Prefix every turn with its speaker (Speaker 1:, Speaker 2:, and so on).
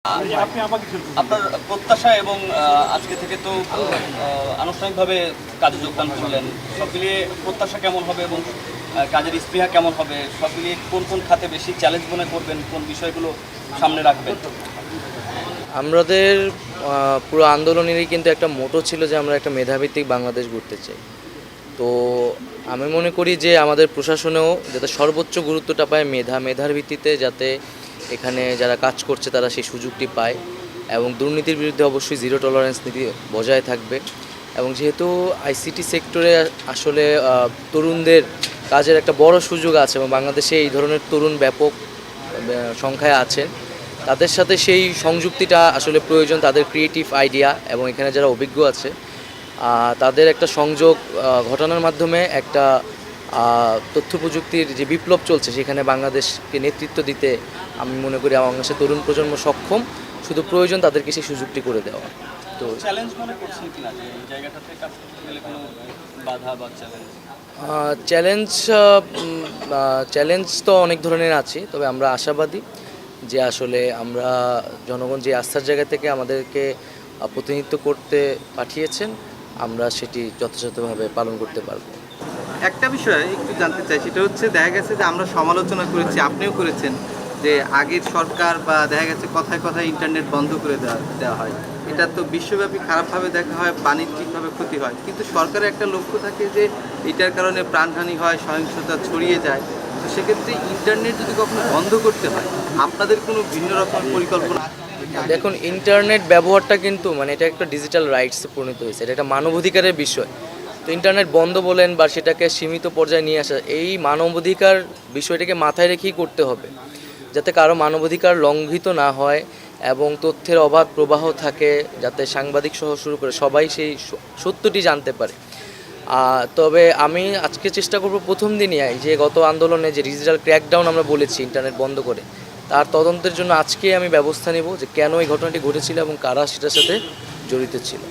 Speaker 1: আপনার প্রত্যাশা এবং আজকে থেকে তো আনুষ্ঠানিকভাবে কাজে যোগদান করলেন, সব মিলিয়ে প্রত্যাশা কেমন হবে এবং কাজের স্পৃহা কেমন হবে, সব মিলিয়ে কোন কোন খাতে বেশি চ্যালেঞ্জ মনে করবেন, কোন বিষয়গুলো সামনে রাখবেন?
Speaker 2: আমাদের পুরো আন্দোলনেরই কিন্তু একটা মোটো ছিল যে আমরা একটা মেধাভিত্তিক বাংলাদেশ গড়তে চাই। তো আমি মনে করি যে আমাদের প্রশাসনেও যাতে সর্বোচ্চ গুরুত্বটা পায় মেধার ভিত্তিতে, যাতে এখানে যারা কাজ করছে তারা সেই সুযোগটি পায় এবং দুর্নীতির বিরুদ্ধে অবশ্যই জিরো টলারেন্স নীতি বজায় থাকবে। এবং যেহেতু আইসিটি সেক্টরে আসলে তরুণদের কাজের একটা বড় সুযোগ আছে এবং বাংলাদেশে এই ধরনের তরুণ ব্যাপক সংখ্যায় আছেন, তাদের সাথে সেই সংযুক্তিটা আসলে প্রয়োজন। তাদের ক্রিয়েটিভ আইডিয়া এবং এখানে যারা অভিজ্ঞ আছে তাদের একটা সংযোগ ঘটানোর মাধ্যমে একটা তথ্য প্রযুক্তির যে বিপ্লব চলছে সেখানে বাংলাদেশকে নেতৃত্ব দিতে আমি মনে করি বাংলাদেশের তরুণ প্রজন্ম সক্ষম, শুধু প্রয়োজন তাদেরকে সেই সুযোগটি করে দেওয়া। তো
Speaker 1: চ্যালেঞ্জ মনে করছেন কিনা যে এই জায়গাটাতে কাজ করতে গেলে কোনো বাধা বা চ্যালেঞ্জ?
Speaker 2: চ্যালেঞ্জ তো অনেক ধরনের আছে, তবে আমরা আশাবাদী যে আসলে আমরা জনগণ যে আস্থার জায়গা থেকে আমাদেরকে প্রতিনিধিত্ব করতে পাঠিয়েছেন, আমরা সেটি যথাযথভাবে পালন করতে পারবো।
Speaker 3: একটা বিষয় একটু জানতে চাই, সেটা হচ্ছে দেখা গেছে যে আমরা সমালোচনা করেছি, আপনিও করেছেন, যে আগের সরকার বা দেখা গেছে কথায় কথায় ইন্টারনেট বন্ধ করে দেওয়া হয়। এটা তো বিশ্বব্যাপী খারাপভাবে দেখা হয়, বাণিজ্যিকভাবে ক্ষতি হয়, কিন্তু সরকারের একটা লক্ষ্য থাকে যে এটার কারণে প্রাণহানি হয়, সহিংসতা ছড়িয়ে যায়। তো সেক্ষেত্রে ইন্টারনেট যদি কখনো বন্ধ করতে হয়, আপনাদের কোনো ভিন্ন রকম পরিকল্পনা আছে?
Speaker 2: দেখুন, ইন্টারনেট ব্যবহারটা কিন্তু এটা একটা ডিজিটাল রাইটসে পরিণত হয়েছে, এটা একটা মানবাধিকারের বিষয়। তো ইন্টারনেট বন্ধ বলেন বা সেটাকে সীমিত পর্যায়ে নিয়ে আসা, এই মানবাধিকার বিষয়টাকে মাথায় রেখেই করতে হবে, যাতে কারো মানবাধিকার লঙ্ঘিত না হয় এবং তথ্যের অবাধ প্রবাহ থাকে, যাতে সাংবাদিক সহ শুরু করে সবাই সেই সত্যটি জানতে পারে। তবে আমি আজকে চেষ্টা করব প্রথম দিনই যে গত আন্দোলনে যে ডিজিটাল ক্র্যাকডাউন আমরা বলেছি ইন্টারনেট বন্ধ করে, তার তদন্তের জন্য আজকে আমি ব্যবস্থা নেব যে কেন এই ঘটনাটি ঘটেছিল এবং কারা সেটার সাথে জড়িত ছিল।